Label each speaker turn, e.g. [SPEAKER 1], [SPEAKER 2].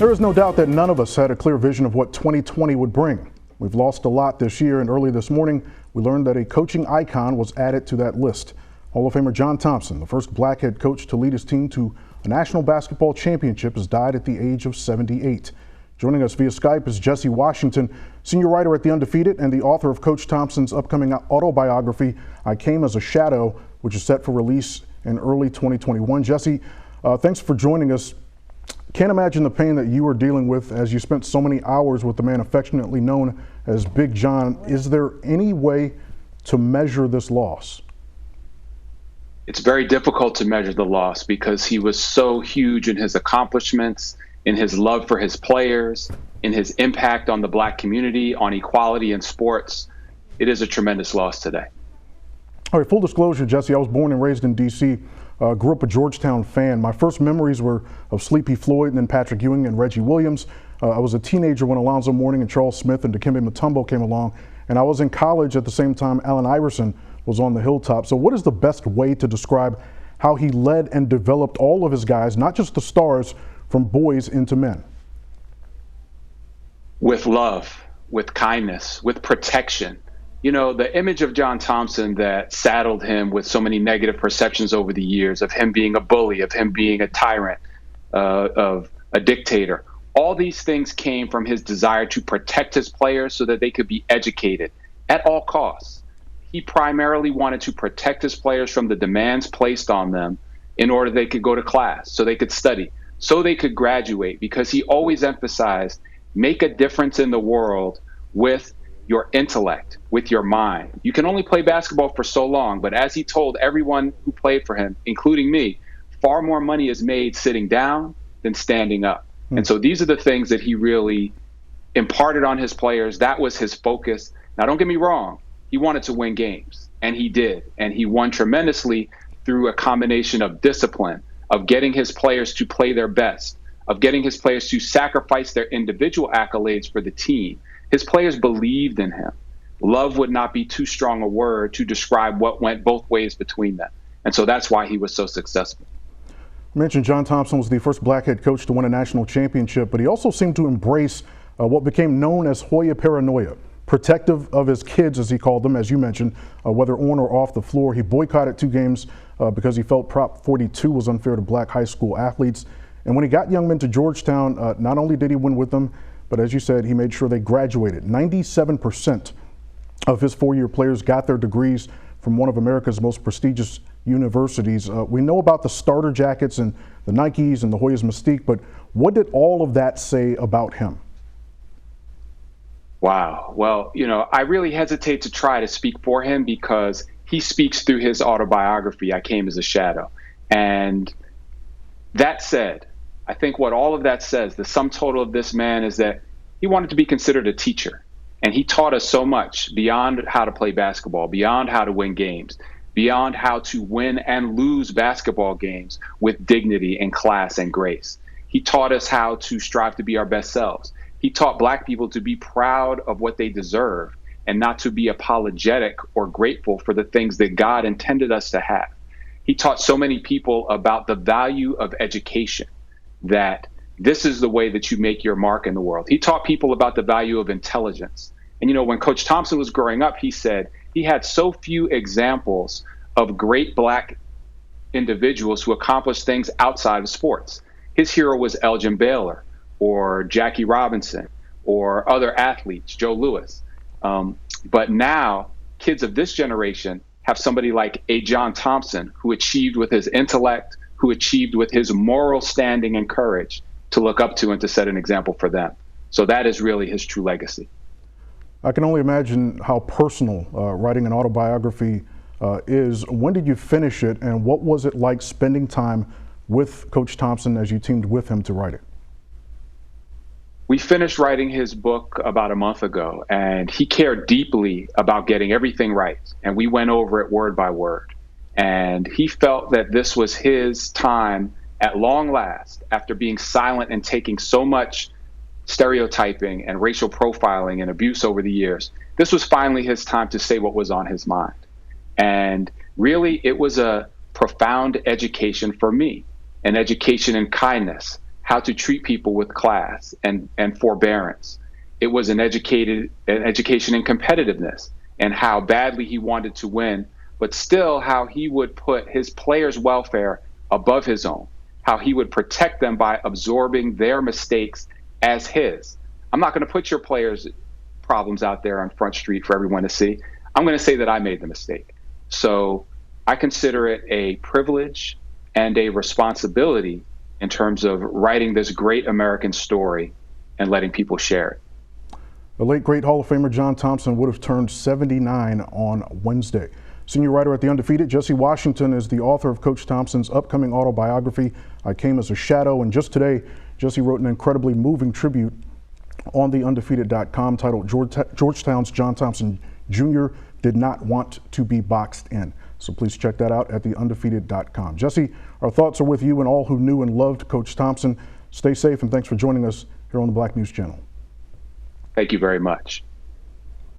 [SPEAKER 1] There is no doubt that none of us had a clear vision of what 2020 would bring. We've lost a lot this year, and early this morning, we learned that a coaching icon was added to that list. Hall of Famer John Thompson, the first black head coach to lead his team to a national basketball championship, has died at the age of 78. Joining us via Skype is Jesse Washington, senior writer at the Undefeated and the author of Coach Thompson's upcoming autobiography, I Came as a Shadow, which is set for release in early 2021. Jesse, thanks for joining us. Can't imagine the pain that you were dealing with as you spent so many hours with the man affectionately known as Big John. Is there any way to measure this loss?
[SPEAKER 2] It's very difficult to measure the loss because he was so huge in his accomplishments, in his love for his players, in his impact on the black community, on equality in sports. It is a tremendous loss today.
[SPEAKER 1] All right, full disclosure, Jesse, I was born and raised in D.C., grew up a Georgetown fan. My first memories were of Sleepy Floyd and then Patrick Ewing and Reggie Williams. I was a teenager when Alonzo Mourning and Charles Smith and Dikembe Mutombo came along, and I was in college at the same time Allen Iverson was on the hilltop. So what is the best way to describe how he led and developed all of his guys, not just the stars, from boys into men?
[SPEAKER 2] With love, with kindness, with protection. You know, the image of John Thompson that saddled him with so many negative perceptions over the years of him being a bully, of him being a tyrant, of a dictator. All these things came from his desire to protect his players so that they could be educated at all costs. He primarily wanted to protect his players from the demands placed on them in order they could go to class, so they could study, so they could graduate, because he always emphasized, make a difference in the world with your intellect, with your mind. You can only play basketball for so long, but as he told everyone who played for him, including me, far more money is made sitting down than standing up. And so these are the things that he really imparted on his players. That was his focus. Now, don't get me wrong. He wanted to win games, and he did. And he won tremendously through a combination of discipline, of getting his players to play their best, of getting his players to sacrifice their individual accolades for the team. His players believed in him. Love would not be too strong a word to describe what went both ways between them. And so that's why he was so successful.
[SPEAKER 1] You mentioned John Thompson was the first black head coach to win a national championship, but he also seemed to embrace what became known as Hoya paranoia. Protective of his kids, as he called them, as you mentioned, whether on or off the floor. He boycotted 2 games because he felt Prop 42 was unfair to black high school athletes. And when he got young men to Georgetown, not only did he win with them, but as you said, he made sure they graduated. 97% of his 4-year players got their degrees from one of America's most prestigious universities. We know about the starter jackets and the Nikes and the Hoyas mystique, but what did all of that say about him?
[SPEAKER 2] Wow. Well, you know, I really hesitate to try to speak for him because he speaks through his autobiography, I Came as a Shadow. And that said, I think what all of that says, the sum total of this man, is that he wanted to be considered a teacher. And he taught us so much beyond how to play basketball, beyond how to win games, beyond how to win and lose basketball games with dignity and class and grace. He taught us how to strive to be our best selves. He taught black people to be proud of what they deserve and not to be apologetic or grateful for the things that God intended us to have. He taught so many people about the value of education, that this is the way that you make your mark in the world. He taught people about the value of intelligence. And, you know, when Coach Thompson was growing up, he said he had so few examples of great black individuals who accomplished things outside of sports. His hero was Elgin Baylor or Jackie Robinson or other athletes, Joe Louis. But now kids of this generation have somebody like a John Thompson who achieved with his intellect, who achieved with his moral standing and courage to look up to and to set an example for them. So that is really his true legacy.
[SPEAKER 1] I can only imagine how personal writing an autobiography is. When did you finish it, and what was it like spending time with Coach Thompson as you teamed with him to write it?
[SPEAKER 2] We finished writing his book about a month ago, and he cared deeply about getting everything right. And we went over it word by word. And he felt that this was his time at long last, after being silent and taking so much stereotyping and racial profiling and abuse over the years. This was finally his time to say what was on his mind. And really, it was a profound education for me, an education in kindness, how to treat people with class and forbearance. It was an education in competitiveness and how badly he wanted to win, but still how he would put his players' welfare above his own, how he would protect them by absorbing their mistakes as his. I'm not going to put your players' problems out there on Front Street for everyone to see. I'm going to say that I made the mistake. So I consider it a privilege and a responsibility in terms of writing this great American story and letting people share it.
[SPEAKER 1] The late, great Hall of Famer John Thompson would have turned 79 on Wednesday. Senior writer at The Undefeated, Jesse Washington, is the author of Coach Thompson's upcoming autobiography, I Came as a Shadow. And just today, Jesse wrote an incredibly moving tribute on theundefeated.com titled Georgetown's John Thompson Jr. Did Not Want to Be Boxed In. So please check that out at theundefeated.com. Jesse, our thoughts are with you and all who knew and loved Coach Thompson. Stay safe and thanks for joining us here on the Black News Channel.
[SPEAKER 2] Thank you very much.